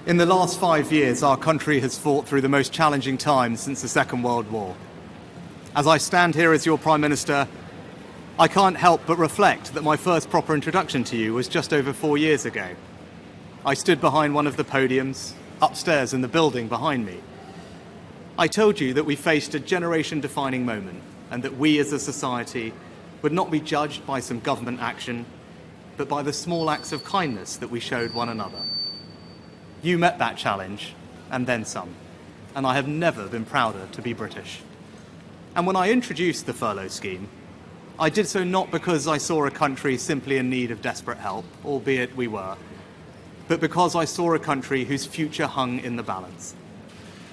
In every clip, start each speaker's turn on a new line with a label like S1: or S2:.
S1: In the last 5 years, our country has fought through the most challenging times since the Second World War. As I stand here as your Prime Minister, I can't help but reflect that my first proper introduction to you was just over 4 years ago. I stood behind one of the podiums, upstairs in the building behind me. I told you that we faced a generation-defining moment and that we as a society would not be judged by some government action, but by the small acts of kindness that we showed one another. You met that challenge, and then some, and I have never been prouder to be British. And when I introduced the furlough scheme, I did so not because I saw a country simply in need of desperate help, albeit we were, but because I saw a country whose future hung in the balance.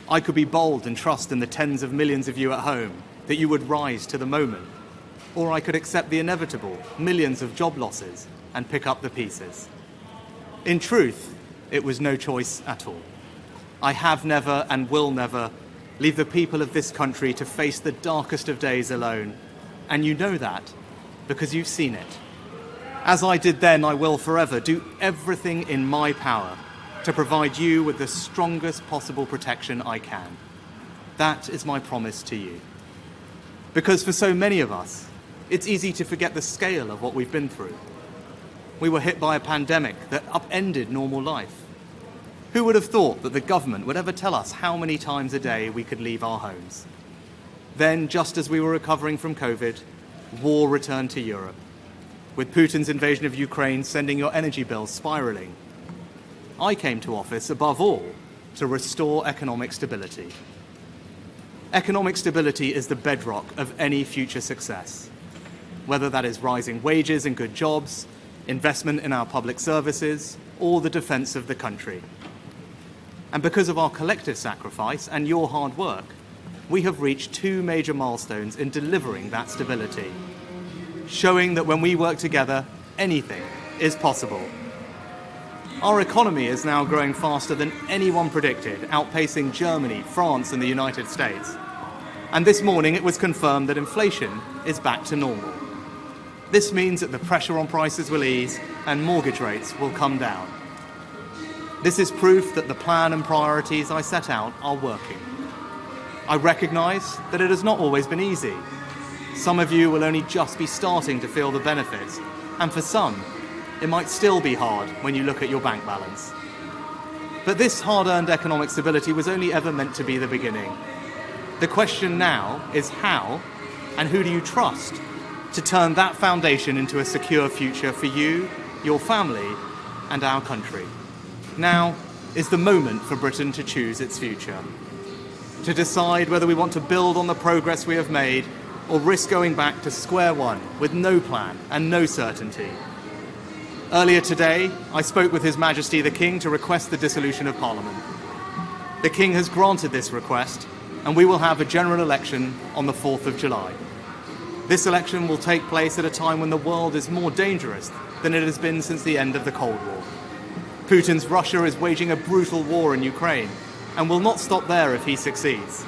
S1: I could be bold and trust in the tens of millions of you at home that you would rise to the moment, or I could accept the inevitable millions of job losses and pick up the pieces. In truth, it was no choice at all. I have never and will never leave the people of this country to face the darkest of days alone, and you know that because you've seen it. As I did then, I will forever do everything in my power to provide you with the strongest possible protection I can. That is my promise to you. Because for so many of us, it's easy to forget the scale of what we've been through. We were hit by a pandemic that upended normal life. Who would have thought that the government would ever tell us how many times a day we could leave our homes? Then, just as we were recovering from COVID, war returned to Europe, with Putin's invasion of Ukraine sending your energy bills spiraling. I came to office, above all, to restore economic stability. Economic stability is the bedrock of any future success, whether that is rising wages and good jobs, investment in our public services, or the defence of the country. And because of our collective sacrifice and your hard work, we have reached 2 major milestones in delivering that stability, showing that when we work together, anything is possible. Our economy is now growing faster than anyone predicted, outpacing Germany, France, and the United States. And this morning it was confirmed that inflation is back to normal. This means that the pressure on prices will ease and mortgage rates will come down. This is proof that the plan and priorities I set out are working. I recognise that it has not always been easy. Some of you will only just be starting to feel the benefits, and for some, it might still be hard when you look at your bank balance. But this hard-earned economic stability was only ever meant to be the beginning. The question now is how and who do you trust to turn that foundation into a secure future for you, your family, and our country. Now is the moment for Britain to choose its future, to decide whether we want to build on the progress we have made or risk going back to square one with no plan and no certainty. Earlier today, I spoke with His Majesty the King to request the dissolution of Parliament. The King has granted this request, and we will have a general election on the 4th of July. This election will take place at a time when the world is more dangerous than it has been since the end of the Cold War. Putin's Russia is waging a brutal war in Ukraine and will not stop there if he succeeds.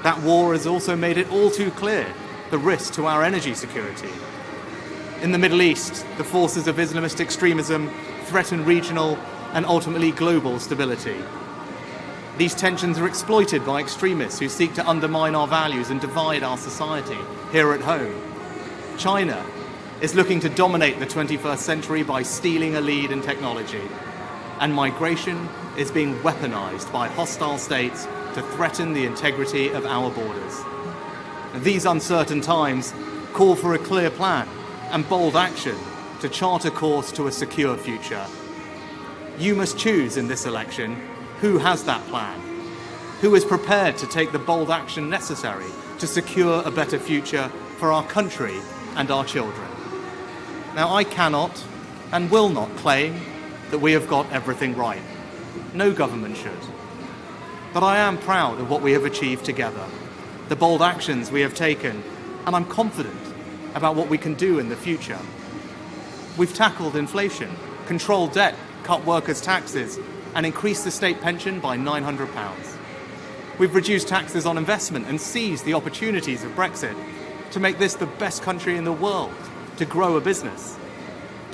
S1: That war has also made it all too clear the risk to our energy security. In the Middle East, the forces of Islamist extremism threaten regional and ultimately global stability. These tensions are exploited by extremists who seek to undermine our values and divide our society here at home. China is looking to dominate the 21st century by stealing a lead in technology. And migration is being weaponized by hostile states to threaten the integrity of our borders. These uncertain times call for a clear plan and bold action to chart a course to a secure future. You must choose in this election who has that plan, who is prepared to take the bold action necessary to secure a better future for our country and our children. Now, I cannot and will not claim that we have got everything right. No government should. But I am proud of what we have achieved together, the bold actions we have taken, and I'm confident about what we can do in the future. We've tackled inflation, controlled debt, cut workers' taxes, and increased the state pension by £900. We've reduced taxes on investment and seized the opportunities of Brexit to make this the best country in the world to grow a business.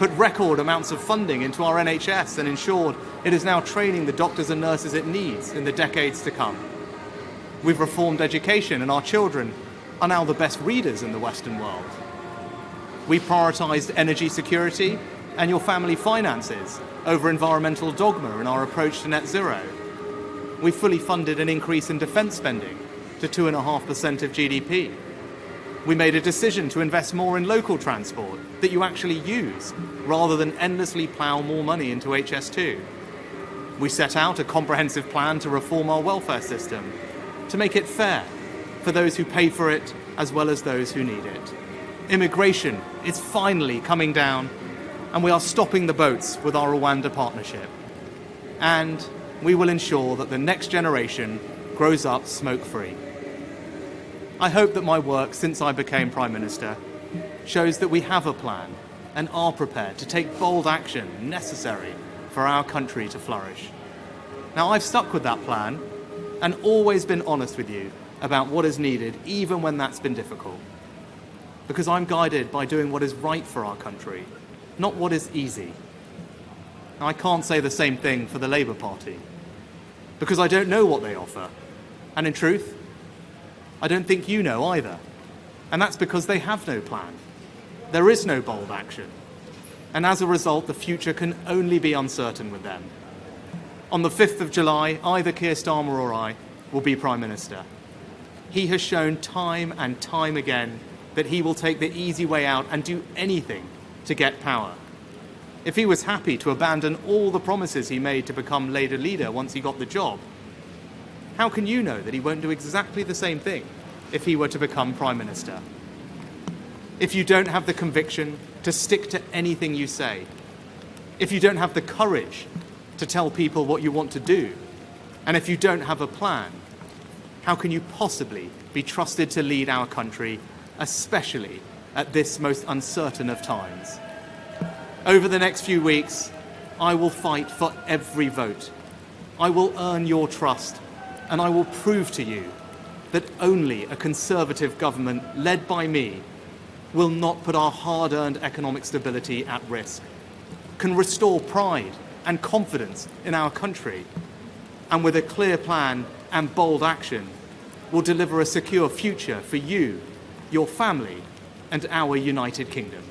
S1: put record amounts of funding into our NHS and ensured it is now training the doctors and nurses it needs in the decades to come. We've reformed education, and our children are now the best readers in the Western world. We prioritised energy security and your family finances over environmental dogma in our approach to net zero. We fully funded an increase in defence spending to 2.5% of GDP. We made a decision to invest more in local transport that you actually use, rather than endlessly plough more money into HS2. We set out a comprehensive plan to reform our welfare system, to make it fair for those who pay for it as well as those who need it. Immigration is finally coming down, and we are stopping the boats with our Rwanda partnership. And we will ensure that the next generation grows up smoke-free. I hope that my work since I became Prime Minister shows that we have a plan and are prepared to take bold action necessary for our country to flourish. Now, I've stuck with that plan and always been honest with you about what is needed, even when that's been difficult. Because I'm guided by doing what is right for our country, not what is easy. Now, I can't say the same thing for the Labour Party, because I don't know what they offer. And in truth, I don't think you know either. And that's because they have no plan. There is no bold action. And as a result, the future can only be uncertain with them. On the 5th of July, either Keir Starmer or I will be Prime Minister. He has shown time and time again that he will take the easy way out and do anything to get power. If he was happy to abandon all the promises he made to become Labour leader once he got the job, how can you know that he won't do exactly the same thing if he were to become Prime Minister? If you don't have the conviction to stick to anything you say, if you don't have the courage to tell people what you want to do, and if you don't have a plan, how can you possibly be trusted to lead our country, especially at this most uncertain of times? Over the next few weeks, I will fight for every vote. I will earn your trust, and I will prove to you that only a Conservative government led by me will not put our hard-earned economic stability at risk, can restore pride and confidence in our country, and with a clear plan and bold action, will deliver a secure future for you, your family, and our United Kingdom.